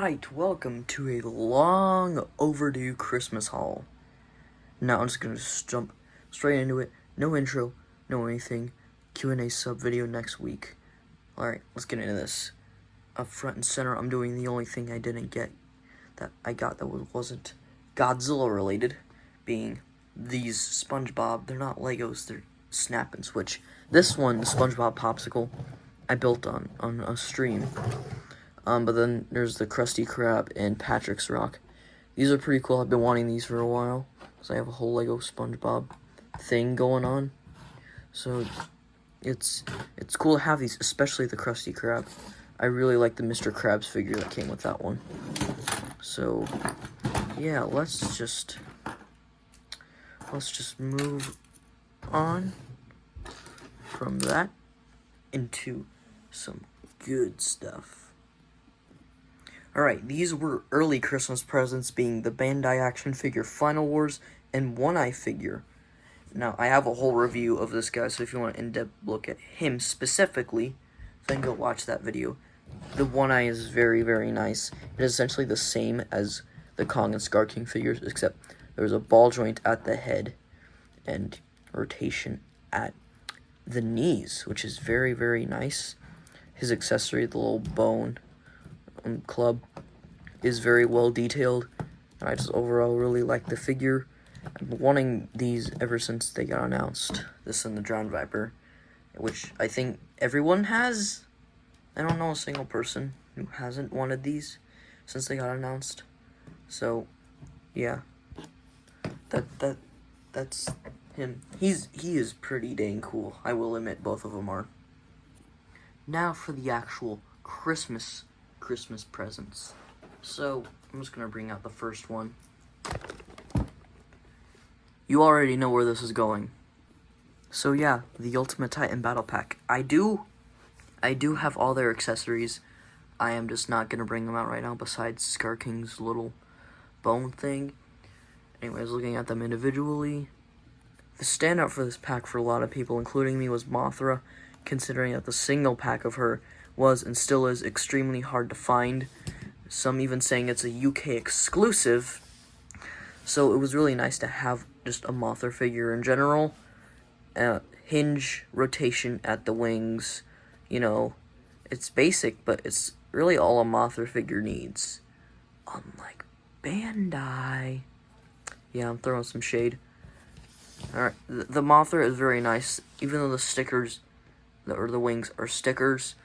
Alright, welcome to a long overdue Christmas haul. Now I'm just gonna jump straight into it. No intro, no anything. Q&A sub video next week. Alright, let's get into this. Up front and center, I'm doing the only thing I didn't get that I got that wasn't Godzilla related, being these SpongeBob. They're not Legos, they're snap and switch. This one, the SpongeBob Popsicle, I built on a stream. But then there's the Krusty Krab and Patrick's Rock. These are pretty cool. I've been wanting these for a while, because I have a whole Lego SpongeBob thing going on. So it's cool to have these, especially the Krusty Krab. I really like the Mr. Krabs figure that came with that one. So yeah, let's just move on from that into some good stuff. Alright, these were early Christmas presents, being the Bandai action figure Final Wars and One Eye figure. Now, I have a whole review of this guy, so if you want an in-depth look at him specifically, then go watch that video. The One Eye is very, very nice. It is essentially the same as the Kong and Scar King figures, except there's a ball joint at the head and rotation at the knees, which is very, very nice. His accessory, the little bone club, is very well detailed. I just overall really like the figure. I've been wanting these ever since they got announced. This and the Drowned Viper, which I think everyone has. I don't know a single person who hasn't wanted these since they got announced. So yeah, that's him. He is pretty dang cool. I will admit, both of them are. Now for the actual Christmas presents. So I'm just gonna bring out the first one. You already know where this is going. So yeah, the Ultimate Titan Battle Pack. I do have all their accessories. I am just not gonna bring them out right now, besides Scar King's little bone thing. Anyways, looking at them individually, the standout for this pack for a lot of people, including me, was Mothra, considering that the single pack of her was and still is extremely hard to find. Some even saying it's a UK exclusive. So it was really nice to have just a Mothra figure in general. Hinge rotation at the wings, you know, it's basic, but it's really all a Mothra figure needs. Unlike Bandai. Yeah, I'm throwing some shade. Alright, the Mothra is very nice, even though the stickers, or the wings are stickers.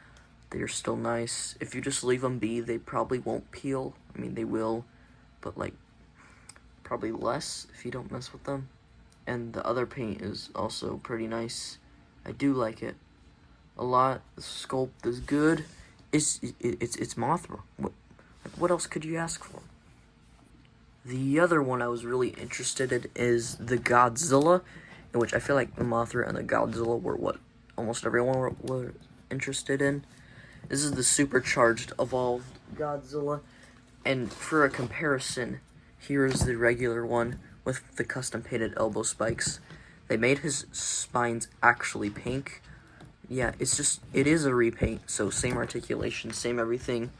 They are still nice. If you just leave them be, they probably won't peel. I mean, they will, but like, probably less if you don't mess with them. And the other paint is also pretty nice. I do like it a lot. The sculpt is good. It's Mothra. What else could you ask for? The other one I was really interested in is the Godzilla, in which I feel like the Mothra and the Godzilla were what almost everyone were interested in. This is the supercharged, evolved Godzilla, and for a comparison, here is the regular one with the custom painted elbow spikes. They made his spines actually pink. Yeah, it is a repaint, so same articulation, same everything.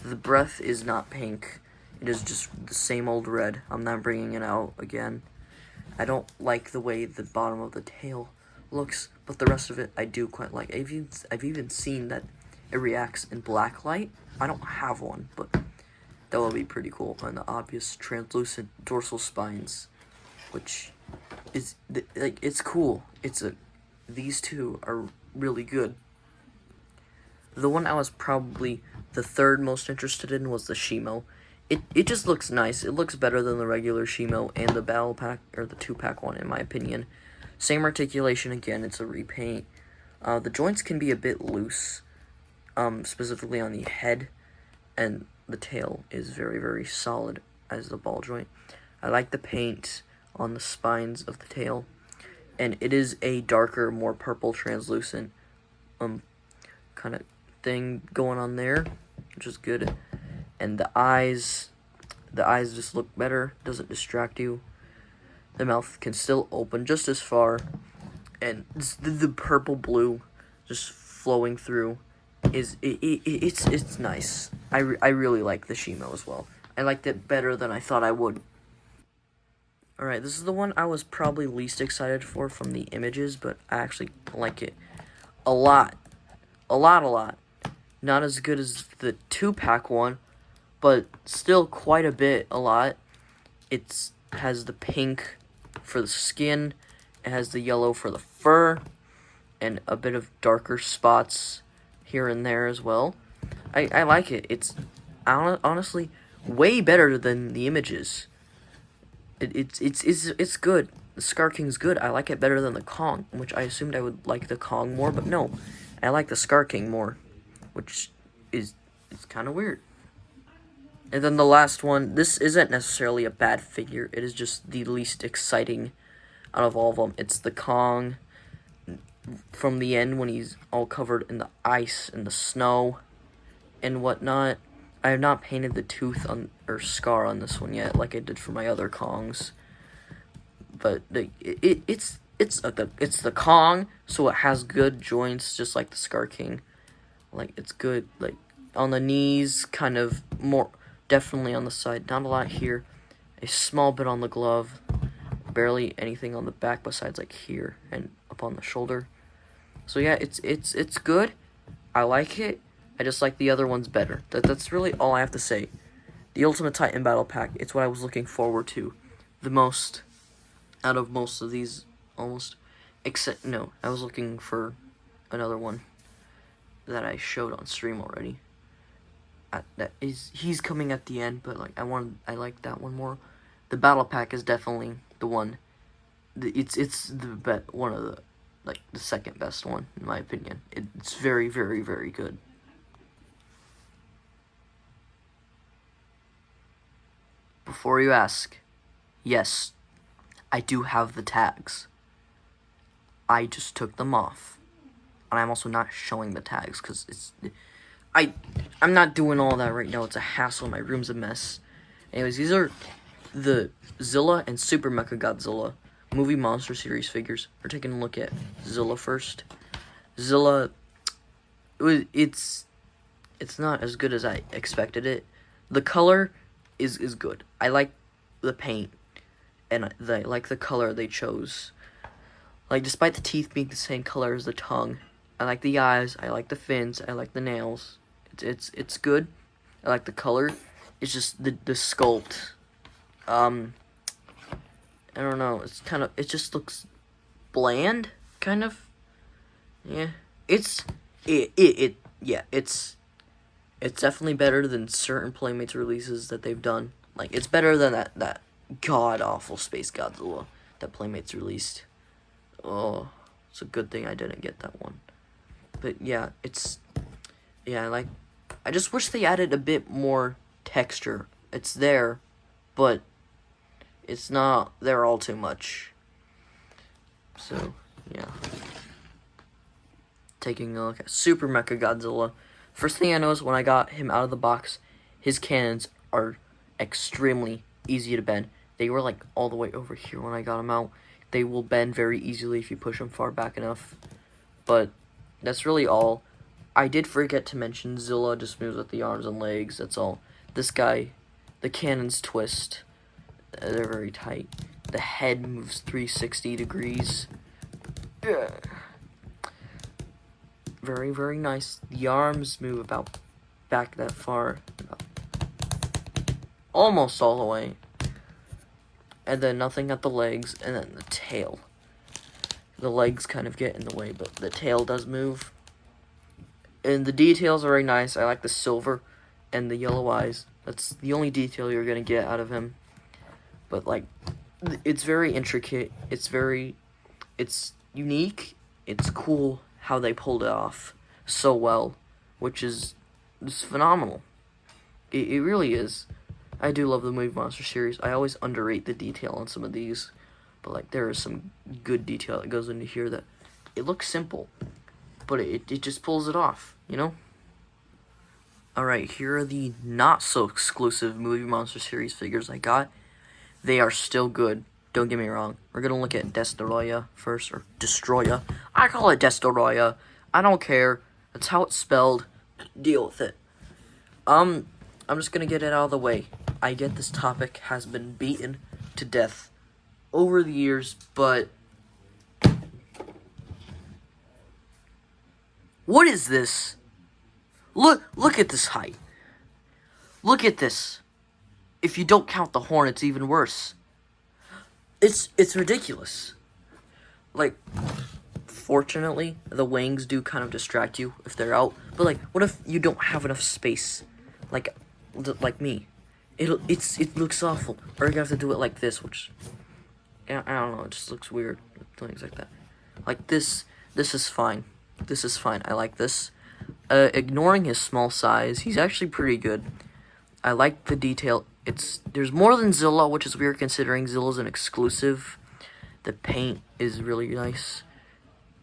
The breath is not pink. It is just the same old red. I'm not bringing it out again. I don't like the way the bottom of the tail looks, but the rest of it I do quite like. I've even seen that it reacts in black light. I don't have one, but that would be pretty cool. And the obvious translucent dorsal spines, which is it's cool. These two are really good. The one I was probably the third most interested in was the Shimo. It just looks nice. It looks better than the regular Shimo and the battle pack, or the 2-pack one, in my opinion. Same articulation again. It's a repaint. The joints can be a bit loose, specifically on the head, and the tail is very, very solid as the ball joint. I like the paint on the spines of the tail, and it is a darker, more purple translucent kind of thing going on there, which is good. And the eyes just look better, doesn't distract you. The mouth can still open just as far, and the purple blue just flowing through is it's nice. I really like the Shimo as well. I liked it better than I thought I would. Alright, this is the one I was probably least excited for from the images, but I actually like it a lot. A lot. Not as good as the 2-pack one, but still quite a lot. It has the pink for the skin, it has the yellow for the fur, and a bit of darker spots here and there as well. I like it. It's honestly way better than the images. It's good. The Scar King's good. I like it better than the Kong, which I assumed I would like the Kong more, but no. I like the Scar King more, which is kind of weird. And then the last one, this isn't necessarily a bad figure. It is just the least exciting out of all of them. It's the Kong from the end when he's all covered in the ice and the snow and whatnot. I have not painted the tooth on or scar on this one yet, like I did for my other Kongs. But it's the Kong, so it has good joints, just like the Scar King. Like it's good, like on the knees, kind of more definitely on the side. Not a lot here. A small bit on the glove. Barely anything on the back besides like here and up on the shoulder. So yeah, it's good. I like it. I just like the other ones better. That's really all I have to say. The Ultimate Titan Battle Pack, it's what I was looking forward to the most out of most of these, almost. Except, no, I was looking for another one that I showed on stream already. He's coming at the end, but like I like that one more. The Battle Pack is definitely the one. It's one of the, like, the second best one, in my opinion. It's very, very, very good. Before you ask, yes, I do have the tags. I just took them off. And I'm also not showing the tags, because I'm not doing all that right now. It's a hassle. My room's a mess. Anyways, these are the Zilla and Super Mechagodzilla movie monster series figures. We're taking a look at Zilla first. Zilla, it's not as good as I expected it. The color is good. I like the paint, and I like the color they chose. Like, despite the teeth being the same color as the tongue, I like the eyes, I like the fins, I like the nails. It's good. I like the color. It's just the sculpt. I don't know. It just looks bland, kind of. Yeah. It's definitely better than certain Playmates releases that they've done. Like, it's better than that god-awful Space Godzilla that Playmates released. Oh, it's a good thing I didn't get that one. But yeah, I just wish they added a bit more texture. It's there, but it's not there all too much. So, yeah. Taking a look at Super Mechagodzilla. First thing I noticed when I got him out of the box, his cannons are extremely easy to bend. They were like all the way over here when I got him out. They will bend very easily if you push them far back enough. But that's really all. I did forget to mention Zilla just moves with the arms and legs. That's all. This guy, the cannons twist. They're very tight. The head moves 360 degrees. Yeah. Very, very nice. The arms move about back that far. Almost all the way. And then nothing at the legs, and then the tail. The legs kind of get in the way, but the tail does move. And the details are very nice. I like the silver and the yellow eyes. That's the only detail you're going to get out of him. But, like, it's very intricate. It's unique. It's cool how they pulled it off so well, which is phenomenal. It really is. I do love the Movie Monster series. I always underrate the detail on some of these, but like there is some good detail that goes into here that it looks simple, but it just pulls it off, you know? Alright, here are the not so exclusive Movie Monster series figures I got. They are still good, don't get me wrong. We're gonna look at Destoroyah first, or Destroya. I call it Destoroyah. I don't care. That's how it's spelled. Deal with it. I'm just gonna get it out of the way. I get this topic has been beaten to death over the years, but what is this? Look at this height. Look at this. If you don't count the horn, it's even worse. It's ridiculous. Like, fortunately, the wings do kind of distract you if they're out. But like, what if you don't have enough space? Like me. It looks awful. Or you have to do it like this, which I don't know. It just looks weird. Things like that. Like this. This is fine. This is fine. I like this. Ignoring his small size, he's actually pretty good. I like the detail. There's more than Zilla, which is weird considering Zilla's an exclusive. The paint is really nice.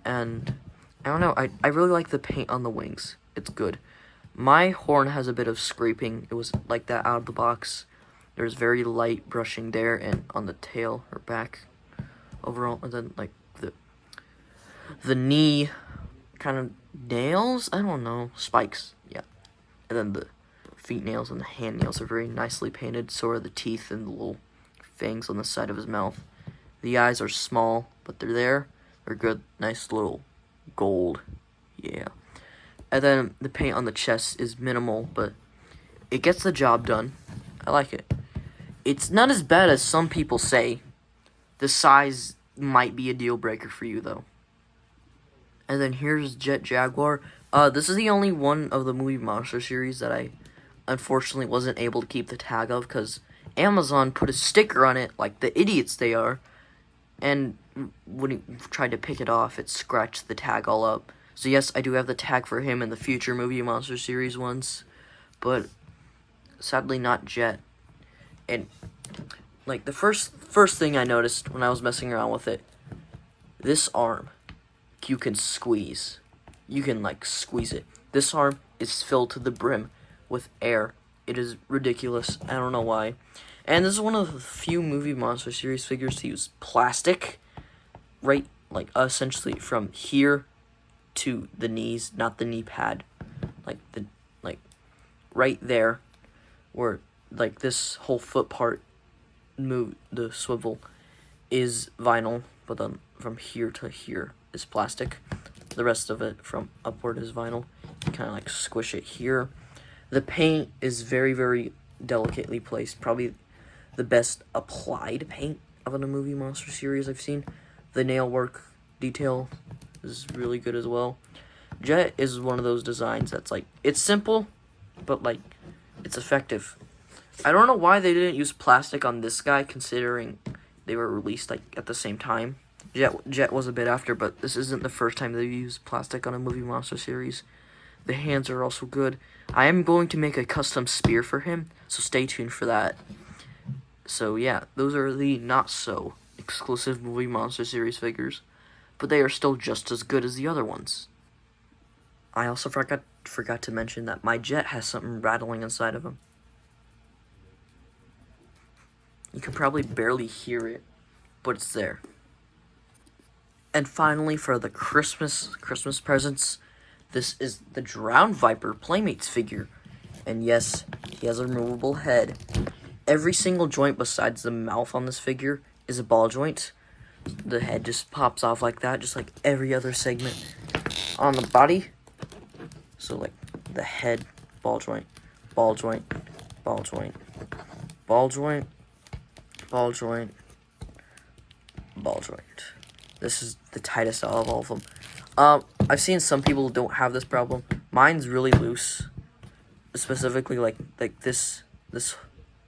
And I don't know, I really like the paint on the wings. It's good. My horn has a bit of scraping. It was like that out of the box. There's very light brushing there and on the tail or back overall. And then like the knee kind of nails, I don't know, spikes, yeah. And then the feet nails and the hand nails are very nicely painted. So are the teeth and the little fangs on the side of his mouth. The eyes are small, but they're there. They're good, nice little gold, yeah. And then the paint on the chest is minimal, but it gets the job done. I like it. It's not as bad as some people say. The size might be a deal breaker for you, though. And then here's Jet Jaguar. This is the only one of the movie monster series that I unfortunately wasn't able to keep the tag of because Amazon put a sticker on it like the idiots they are. And when he tried to pick it off, it scratched the tag all up. So yes, I do have the tag for him in the future movie monster series ones. But sadly not Jet. And like the first thing I noticed when I was messing around with it, this arm, you can squeeze. You can like squeeze it. This arm is filled to the brim with air. It is ridiculous. I don't know why. And this is one of the few movie monster series figures to use plastic, right, like essentially from here to the knees, not the knee pad, like right there, where like this whole foot part, the swivel, is vinyl, but then from here to here is plastic. The rest of it from upward is vinyl. You kind of like squish it here. The paint is very, very delicately placed. Probably the best applied paint of a movie monster series I've seen. The nail work detail is really good as well. Jet is one of those designs that's like, it's simple, but like, it's effective. I don't know why they didn't use plastic on this guy, considering they were released like at the same time. Jet was a bit after, but this isn't the first time they've used plastic on a movie monster series. The hands are also good. I am going to make a custom spear for him, so stay tuned for that. So yeah, those are the not-so exclusive movie monster series figures, but they are still just as good as the other ones. I also forgot to mention that my Jet has something rattling inside of him. You can probably barely hear it, but it's there. And finally, for the Christmas presents, this is the Drowned Viper Playmates figure. And yes, he has a removable head. Every single joint besides the mouth on this figure is a ball joint. The head just pops off like that, just like every other segment on the body. So like the head, ball joint, ball joint, ball joint, ball joint, ball joint, ball joint. This is the tightest out of all of them. I've seen some people don't have this problem. Mine's really loose, specifically like this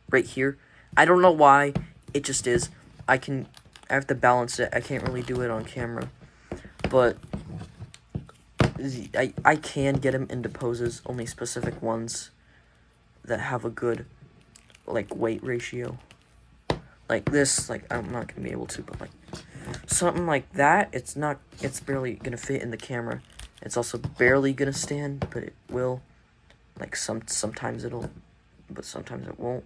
right here. I don't know why, it just is. I have to balance it. I can't really do it on camera, but I can get him into poses, only specific ones that have a good like weight ratio. Like this, like I'm not gonna be able to, but like something like that, it's barely gonna fit in the camera. It's also barely gonna stand, but it will. Like sometimes it'll, but sometimes it won't.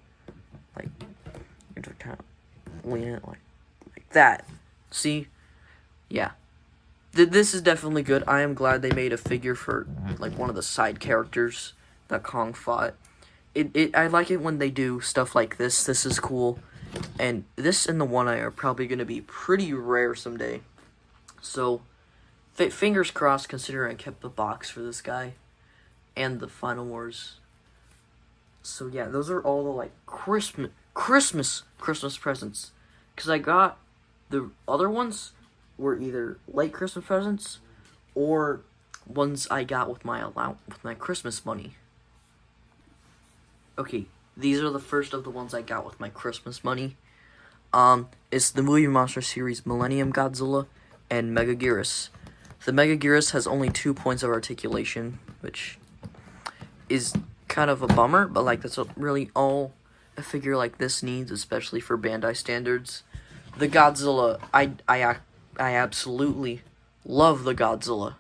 Like you have to kind of lean it like that. See? Yeah. This is definitely good. I am glad they made a figure for like one of the side characters that Kong fought. I like it when they do stuff like this. This is cool. And this and the One Eye are probably going to be pretty rare someday. So, fingers crossed, considering I kept the box for this guy. And the Final Wars. So yeah, those are all the like Christmas presents. Because I got the other ones were either late Christmas presents or ones I got with my Christmas money. Okay, these are the first of the ones I got with my Christmas money. It's the Movie Monster series Millennium Godzilla and Megaguirus. The Megaguirus has only 2 points of articulation, which is kind of a bummer, but like that's really all a figure like this needs, especially for Bandai standards. The Godzilla, I absolutely love the Godzilla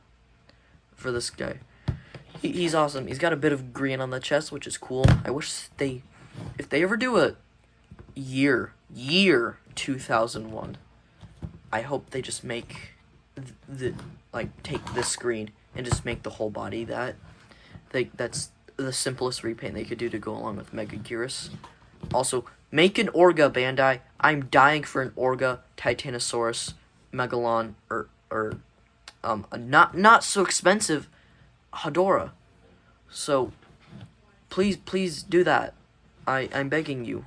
for this guy. He's awesome. He's got a bit of green on the chest, which is cool. I wish if they ever do a year 2001, I hope they just make take this green and just make the whole body that. That's the simplest repaint they could do to go along with Megaguirus. Also, make an Orga, Bandai. I'm dying for an Orga, Titanosaurus, Megalon, or a not so expensive Hedorah. So, please do that. I'm begging you.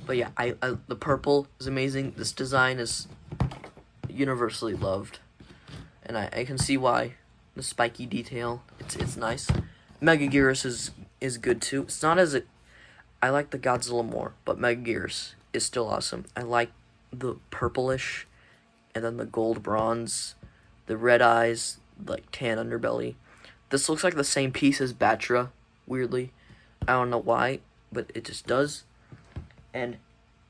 But yeah, the purple is amazing. This design is universally loved, and I can see why. The spiky detail, it's nice. Megaguirus is good too. It's not as I like the Godzilla more, but Megaguirus is still awesome. I like the purplish, and then the gold bronze, the red eyes, like tan underbelly. This looks like the same piece as Batra, weirdly. I don't know why, but it just does. And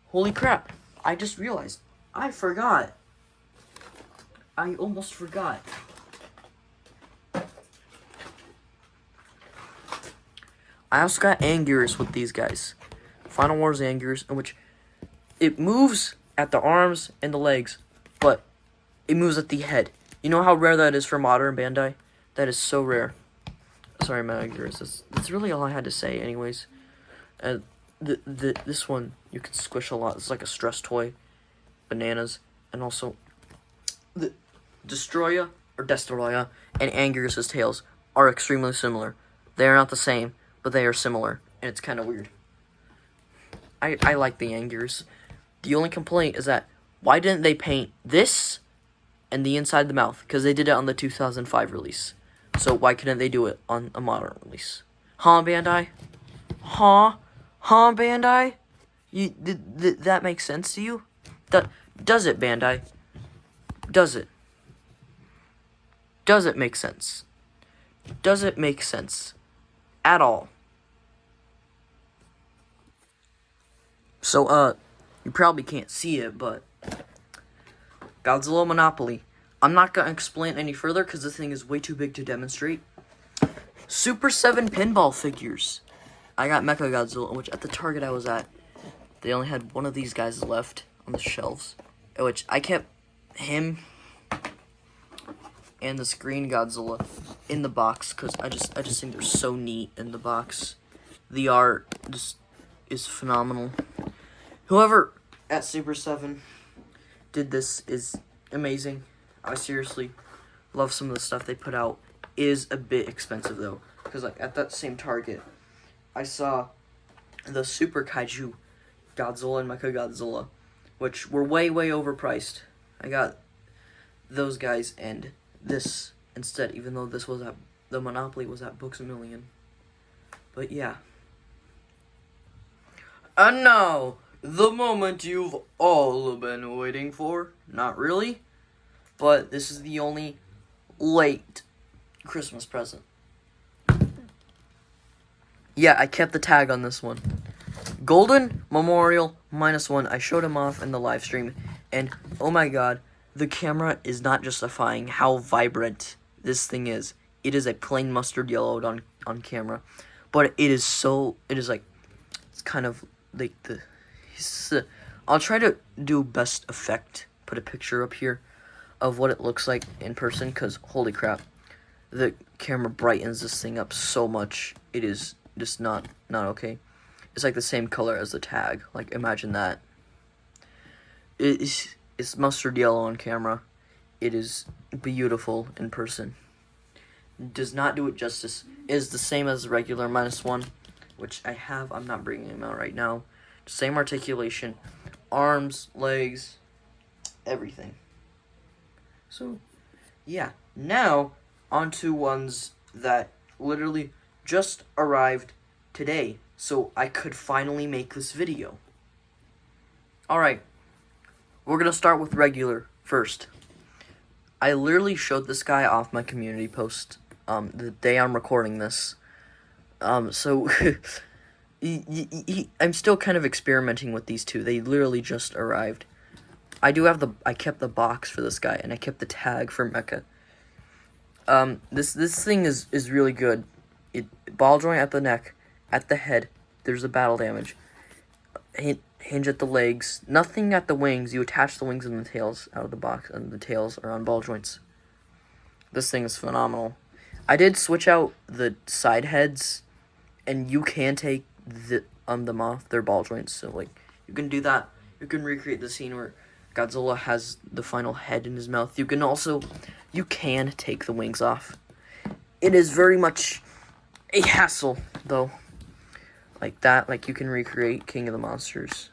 holy crap, I just realized I forgot. I almost forgot. I also got Anguirus with these guys. Final Wars Anguirus, in which it moves at the arms and the legs, but it moves at the head. You know how rare that is for modern Bandai? That is so rare. Sorry, Megaguirus. That's really all I had to say, anyways. This one you can squish a lot. It's like a stress toy. Bananas, and also the Destroya and Anguirus' tails are extremely similar. They are not the same, but they are similar, and it's kind of weird. I like the Anguirus. The only complaint is that, why didn't they paint this and the inside of the mouth? Because they did it on the 2005 release. So why couldn't they do it on a modern release? Huh, Bandai? Huh, Bandai? That makes sense to you? Does it, Bandai? Does it? Does it make sense? Does it make sense? At all. So, you probably can't see it, but Godzilla Monopoly. I'm not going to explain any further because this thing is way too big to demonstrate. Super 7 pinball figures. I got Mechagodzilla, which at the Target I was at, they only had one of these guys left on the shelves, which I kept him and this green Godzilla in the box because I just think they're so neat in the box. The art just is phenomenal. Whoever at Super 7 did this is amazing. I seriously love some of the stuff they put out. It is a bit expensive though, because like at that same Target, I saw the Super Kaiju Godzilla and Mechagodzilla, which were way overpriced. I got those guys and this instead, even though this was at the Monopoly was at Books A Million. But yeah. And now, the moment you've all been waiting for. Not really, but this is the only late Christmas present. Yeah, I kept the tag on this one. Golden Memorial -1. I showed him off in the live stream, and oh my god, the camera is not justifying how vibrant this thing is. It is a plain mustard yellow on camera, but it's kind of like I'll try to do best effect, put a picture up here of what it looks like in person, because holy crap, the camera brightens this thing up so much. It is just not okay. It's like the same color as the tag. Like, imagine that. It's mustard yellow on camera. It is beautiful in person. Does not do it justice. It is the same as the regular -1, which I have. I'm not bringing him out right now. Same articulation, arms, legs, everything. So, yeah. Now, onto ones that literally just arrived today, so I could finally make this video. Alright, we're gonna start with regular first. I literally showed this guy off my community post the day I'm recording this. So I'm still kind of experimenting with these two. They literally just arrived. I kept the box for this guy, and I kept the tag for Mecha. This thing is really good. Ball joint at the neck, at the head. There's the battle damage. Hinge at the legs. Nothing at the wings. You attach the wings and the tails out of the box, and the tails are on ball joints. This thing is phenomenal. I did switch out the side heads, and you can take them off their ball joints. So like you can do that. You can recreate the scene where Godzilla has the final head in his mouth. You can take the wings off. It is very much a hassle though. Like that, like you can recreate King of the Monsters.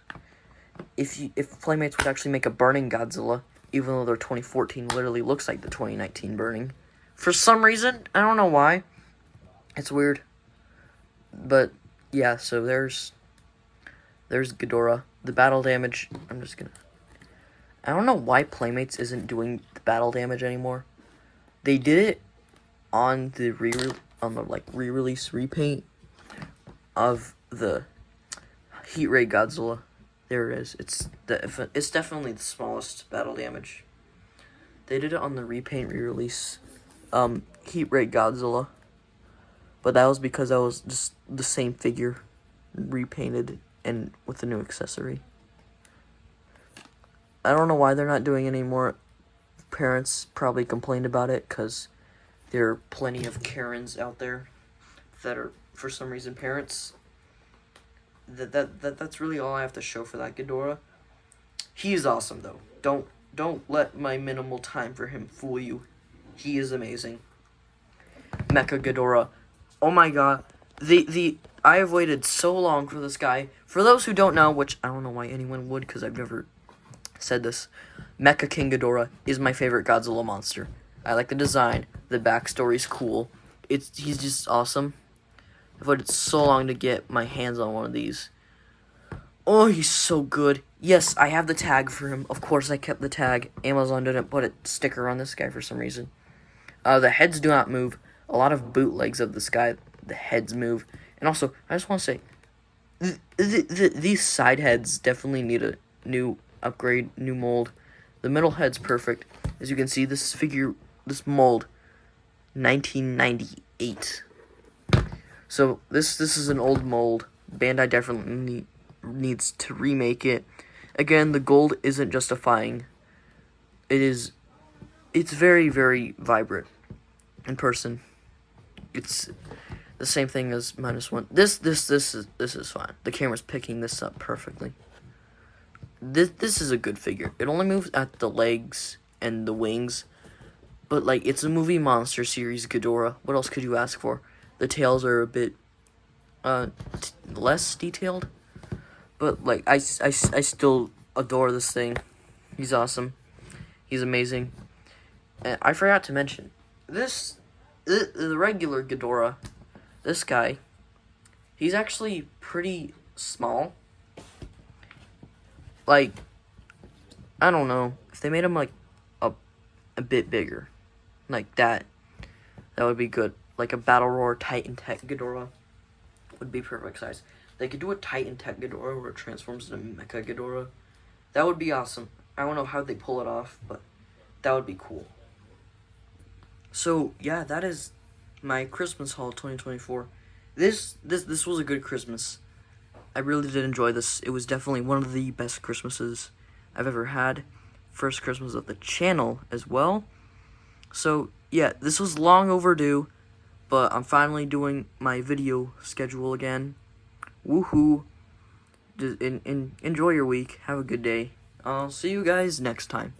If Playmates would actually make a burning Godzilla, even though their 2014 literally looks like the 2019 burning. For some reason, I don't know why. It's weird. But yeah, so there's Ghidorah. The battle damage, I don't know why Playmates isn't doing the battle damage anymore. They did it on the re-release repaint of the Heat Ray Godzilla. There it is. It's definitely the smallest battle damage. They did it on the repaint re-release Heat Ray Godzilla. But that was because that was just the same figure repainted and with a new accessory. I don't know why they're not doing it anymore. Parents probably complained about it because there are plenty of Karens out there that are, for some reason, parents. That's really all I have to show for that Ghidorah. He's awesome though. Don't let my minimal time for him fool you. He is amazing. Mecha Ghidorah. Oh my god. I have waited so long for this guy. For those who don't know, which I don't know why anyone would, because I've never said this, Mecha King Ghidorah is my favorite Godzilla monster. I like the design. The backstory's cool. He's just awesome. I've waited so long to get my hands on one of these. Oh, he's so good. Yes, I have the tag for him. Of course, I kept the tag. Amazon didn't put a sticker on this guy for some reason. The heads do not move. A lot of bootlegs of this guy, the heads move. And also, I just want to say, these side heads definitely need a new upgrade, new mold. The middle head's perfect. As you can see, this mold, 1998. So this is an old mold. Bandai definitely needs to remake it. Again, the gold isn't justifying. It's very, very vibrant in person. It's the same thing as -1. This is fine. The camera's picking this up perfectly. This is a good figure. It only moves at the legs and the wings, but like it's a movie monster series Ghidorah. What else could you ask for? The tails are a bit less detailed, but like I still adore this thing. He's awesome. He's amazing. And I forgot to mention the regular Ghidorah. This guy, he's actually pretty small. Like, I don't know, if they made him like a bit bigger, like that would be good. Like a Battle Roar Titan Tech Ghidorah would be perfect size. They could do a Titan Tech Ghidorah where it transforms into Mecha Ghidorah. That would be awesome. I don't know how they pull it off, but that would be cool. So yeah, that is my Christmas haul 2024. This was a good Christmas. I really did enjoy this. It was definitely one of the best Christmases I've ever had. First Christmas of the channel as well. So yeah, this was long overdue. But I'm finally doing my video schedule again. Woohoo! Just enjoy your week. Have a good day. I'll see you guys next time.